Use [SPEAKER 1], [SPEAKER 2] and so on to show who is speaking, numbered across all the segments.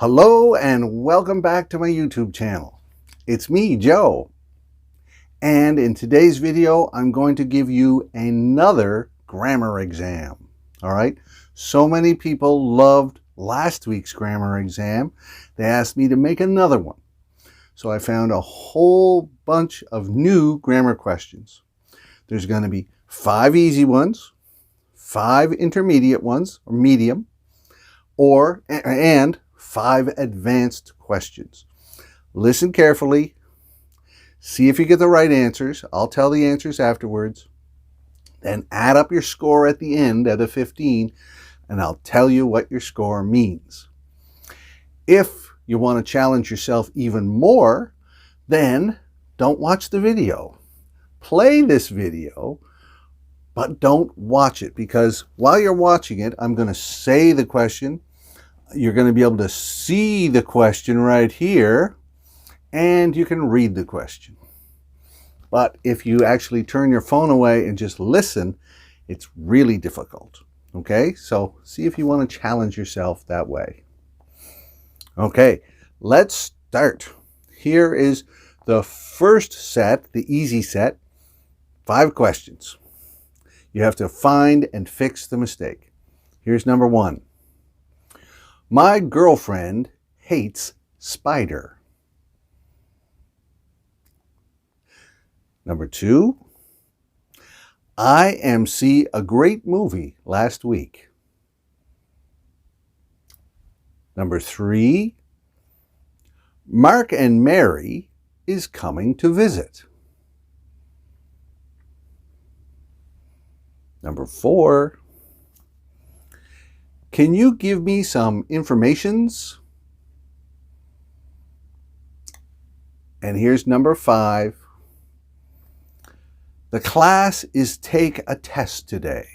[SPEAKER 1] Hello and welcome back to my YouTube channel. It's me, Joe. And in today's video, I'm going to give you another grammar exam. All right. So many people loved last week's grammar exam. They asked me to make another one. So I found a whole bunch of new grammar questions. There's going to be 5 easy ones, 5 intermediate ones, or medium, and 5 advanced questions. Listen carefully. See if you get the right answers. I'll tell the answers afterwards. Then add up your score at the end out of 15, and I'll tell you what your score means. If you want to challenge yourself even more, then don't watch the video. Play this video, but don't watch it, because while you're watching it, I'm going to say the question. You're going to be able to see the question right here, and you can read the question. But if you actually turn your phone away and just listen, it's really difficult. Okay, so see if you want to challenge yourself that way. Okay, let's start. Here is the first set, the easy set, 5 questions. You have to find and fix the mistake. Here's number 1. My girlfriend hates spider. Number 2. I see a great movie last week. Number 3. Mark and Mary is coming to visit. Number 4. Can you give me some informations? And here's number 5. The class is take a test today.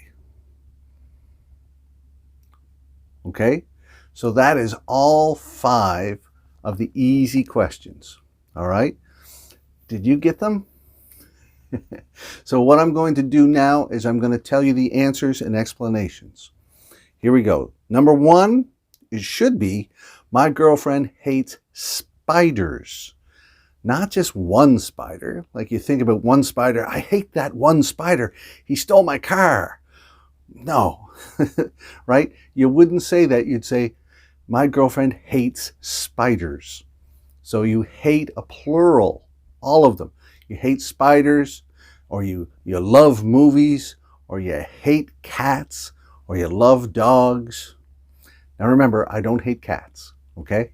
[SPEAKER 1] Okay, so that is all 5 of the easy questions. All right, did you get them? So what I'm going to do now is I'm going to tell you the answers and explanations. Here we go. Number 1, it should be, my girlfriend hates spiders. Not just one spider. Like you think about one spider, I hate that one spider. He stole my car. No, right? You wouldn't say that. You'd say, my girlfriend hates spiders. So you hate a plural, all of them. You hate spiders, or you love movies, or you hate cats, or you love dogs. Now remember, I don't hate cats, okay?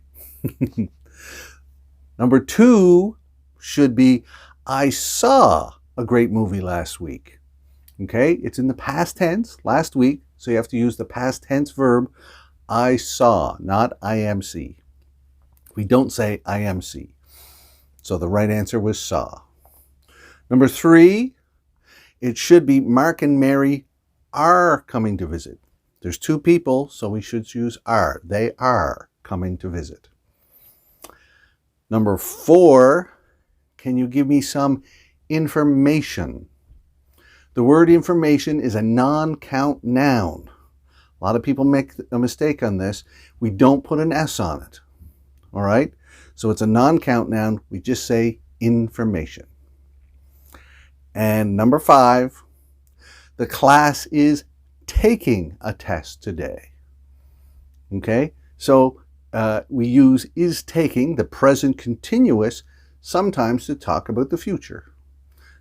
[SPEAKER 1] Number 2 should be, I saw a great movie last week. Okay, it's in the past tense, last week, so you have to use the past tense verb, I saw, not IMC. We don't say IMC. So the right answer was saw. Number 3, it should be Mark and Mary are coming to visit. There's 2 people, so we should use are. They are coming to visit. Number 4, can you give me some information? The word information is a non-count noun. A lot of people make a mistake on this. We don't put an S on it. All right? So it's a non-count noun. We just say information. And number 5, the class is taking a test today. Okay? So we use is taking, the present continuous, sometimes to talk about the future.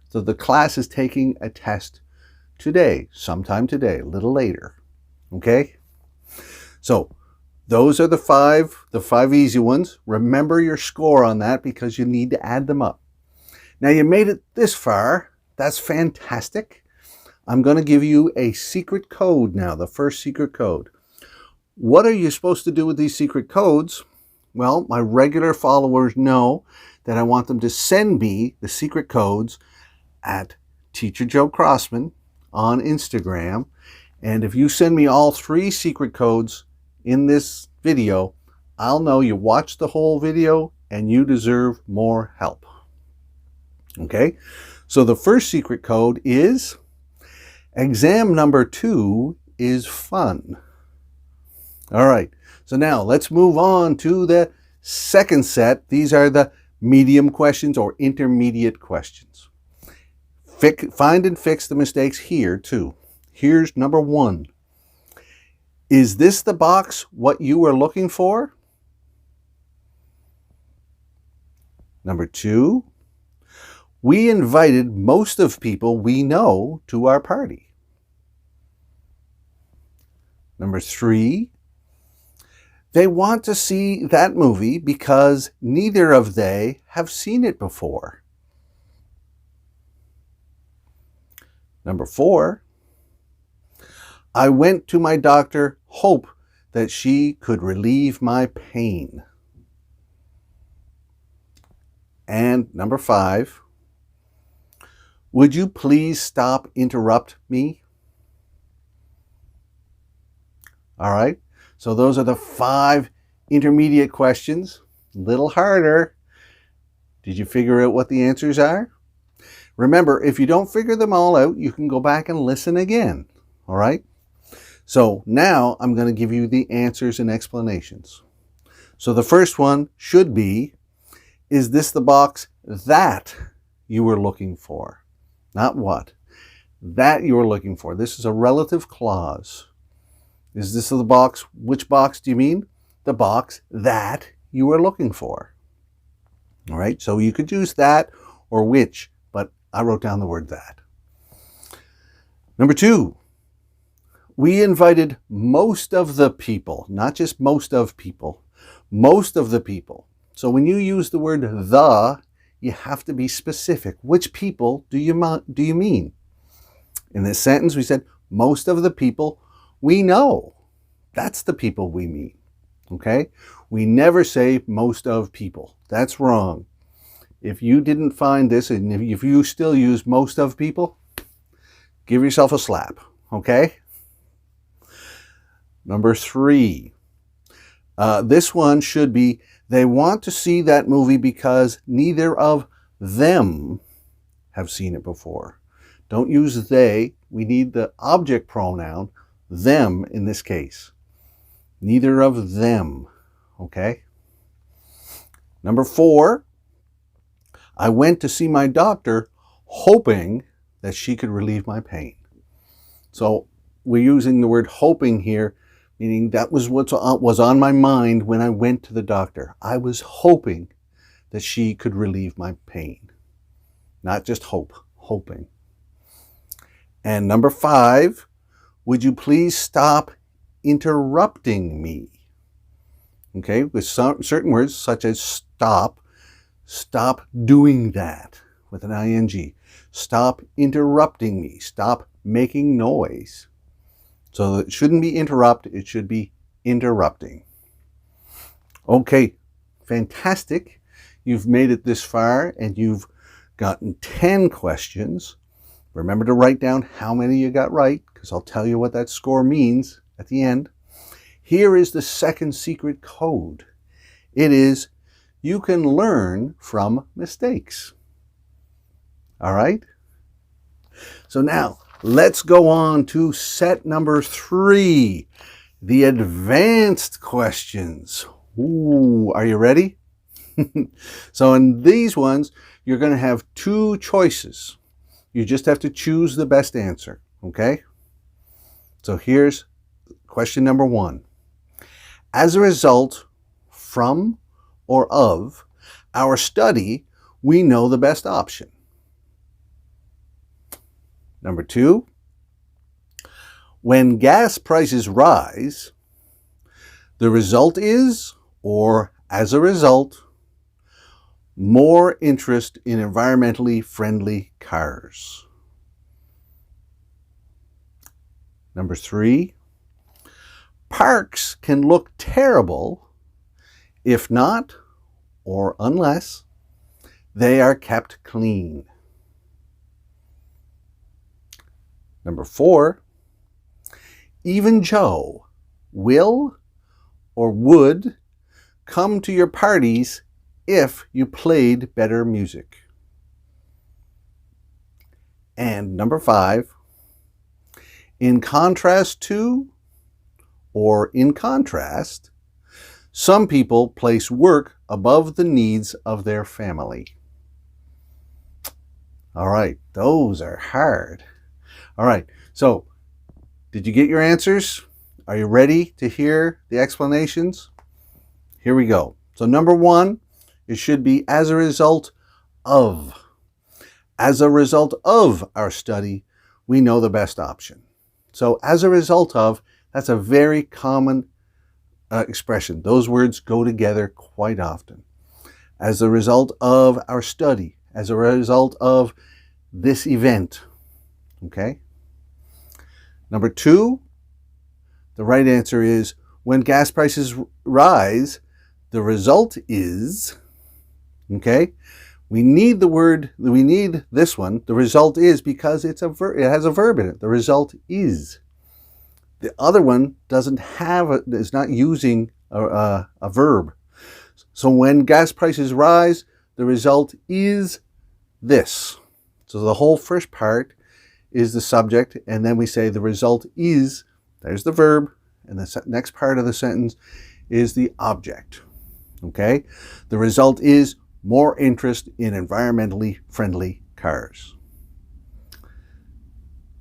[SPEAKER 1] So the class is taking a test today, sometime today, a little later. Okay? So those are the 5 easy ones. Remember your score on that because you need to add them up. Now you made it this far. That's fantastic. I'm going to give you a secret code now, the first secret code. What are you supposed to do with these secret codes? Well, my regular followers know that I want them to send me the secret codes at Teacher Joe Crossman on Instagram. And if you send me all 3 secret codes in this video, I'll know you watched the whole video and you deserve more help. Okay, so the first secret code is exam number 2 is fun. All right, So now let's move on to the second set. These are the medium questions or intermediate questions. Find and fix the mistakes here too. Here's number 1. Is this the box what you were looking for? Number 2. We invited most of people we know to our party. Number 3. They want to see that movie because neither of they have seen it before. Number 4. I went to my doctor, hope that she could relieve my pain. And number 5. Would you please stop interrupt me? All right. So those are the 5 intermediate questions. A little harder. Did you figure out what the answers are? Remember, if you don't figure them all out, you can go back and listen again. All right? So now I'm going to give you the answers and explanations. So the first one should be, is this the box that you were looking for? Not what. That you were looking for. This is a relative clause. Is this the box? Which box do you mean? The box that you were looking for. All right, so you could use that or which, but I wrote down the word that. Number 2, we invited most of the people, not just most of people, most of the people. So when you use the word the, you have to be specific. Which people do you mean? In this sentence, we said most of the people we know. That's the people we mean. Okay? We never say most of people. That's wrong. If you didn't find this, and if you still use most of people, give yourself a slap. Okay? Number 3. This one should be, they want to see that movie because neither of them have seen it before. Don't use they. We need the object pronoun, them in this case. Neither of them. Okay? Number 4, I went to see my doctor hoping that she could relieve my pain. So we're using the word hoping here, meaning that was what was on my mind when I went to the doctor. I was hoping that she could relieve my pain. Not just hope, hoping. And number 5, would you please stop interrupting me? Okay, with certain words such as stop doing that with an ing. Stop interrupting me. Stop making noise. So it shouldn't be interrupt, it should be interrupting. Okay, fantastic. You've made it this far and you've gotten 10 questions. Remember to write down how many you got right, because I'll tell you what that score means at the end. Here is the second secret code. It is, you can learn from mistakes. All right? So now, let's go on to set number 3, the advanced questions. Ooh, are you ready? So in these ones, you're going to have 2 choices. You just have to choose the best answer, okay? So here's question number 1. As a result, from or of our study, we know the best option. Number 2, when gas prices rise, the result is, or as a result, more interest in environmentally friendly cars. Number 3, parks can look terrible if not, or unless, they are kept clean. Number 4, even Joe will or would come to your parties if you played better music. And number 5, in contrast to, or in contrast, Some people place work above the needs of their family. All right, those are hard. All right, so did you get your answers? Are you ready to hear the explanations? Here we go. So number one, it should be as a result of. As a result of our study, we know the best option. So as a result of, that's a very common expression. Those words go together quite often. As a result of our study, as a result of this event. Okay? Number two, the right answer is when gas prices rise, the result is, okay? We need this one. The result is because it has a verb in it. The result is. The other one is not using a verb. So when gas prices rise, the result is this. So the whole first part is the subject, and then we say the result is, there's the verb, and the next part of the sentence is the object. Okay? The result is more interest in environmentally friendly cars.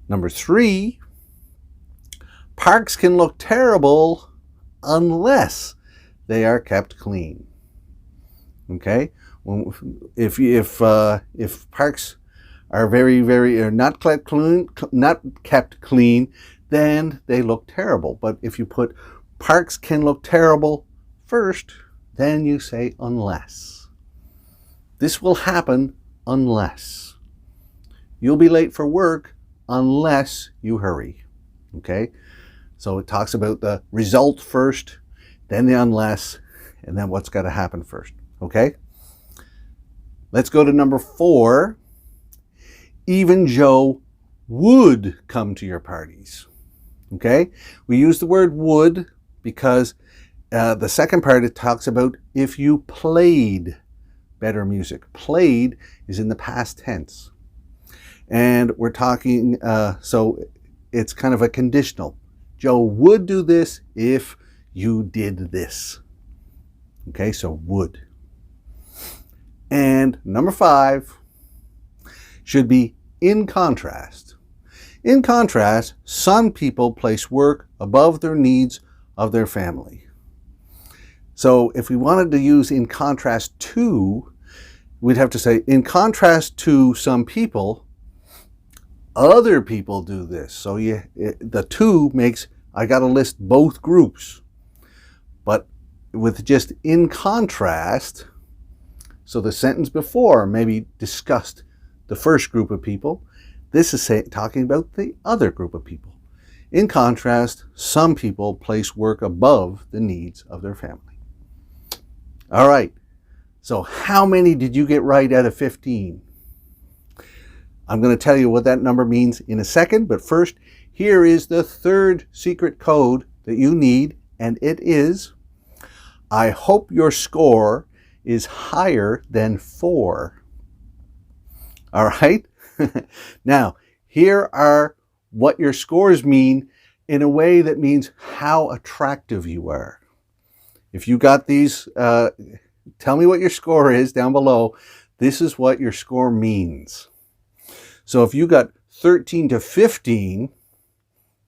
[SPEAKER 1] Number three, parks can look terrible unless they are kept clean. Okay? If parks are are not kept clean, then they look terrible. But if you put parks can look terrible first, then you say unless. This will happen unless. You'll be late for work unless you hurry. Okay? So it talks about the result first, then the unless, and then what's got to happen first. Okay? Let's go to number four. Even Joe would come to your parties. Okay? We use the word would because the second part, it talks about if you played better music. Played is in the past tense. And we're talking, so it's kind of a conditional. Joe would do this if you did this. Okay, so would. And number five should be in contrast. In contrast, some people place work above their needs of their family. So if we wanted to use in contrast to, we'd have to say in contrast to some people, other people do this. So the two makes, I got to list both groups. But with just in contrast, so the sentence before maybe discussed the first group of people. This is talking about the other group of people. In contrast, some people place work above the needs of their family. All right, so how many did you get right out of 15? I'm going to tell you what that number means in a second, but first, here is the third secret code that you need, and it is, I hope your score is higher than 4. All right? Now, here are what your scores mean in a way that means how attractive you are. If you got these, tell me what your score is down below. This is what your score means. So if you got 13 to 15,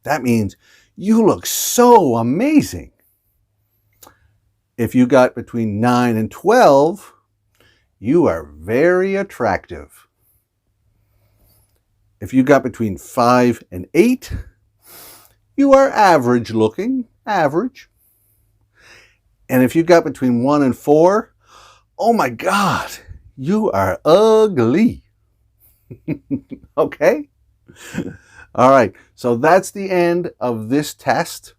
[SPEAKER 1] that means you look so amazing. If you got between 9 and 12, you are very attractive. If you got between 5 and 8, you are average looking, average. And if you got between 1 and 4, oh my God, you are ugly. Okay? All right, so that's the end of this test.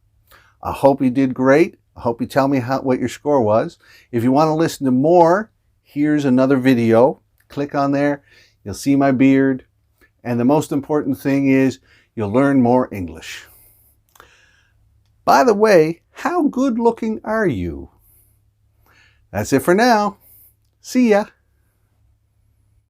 [SPEAKER 1] I hope you did great. I hope you tell me what your score was. If you want to listen to more, here's another video. Click on there. You'll see my beard. And the most important thing is you'll learn more English. By the way, how good looking are you? That's it for now. See ya.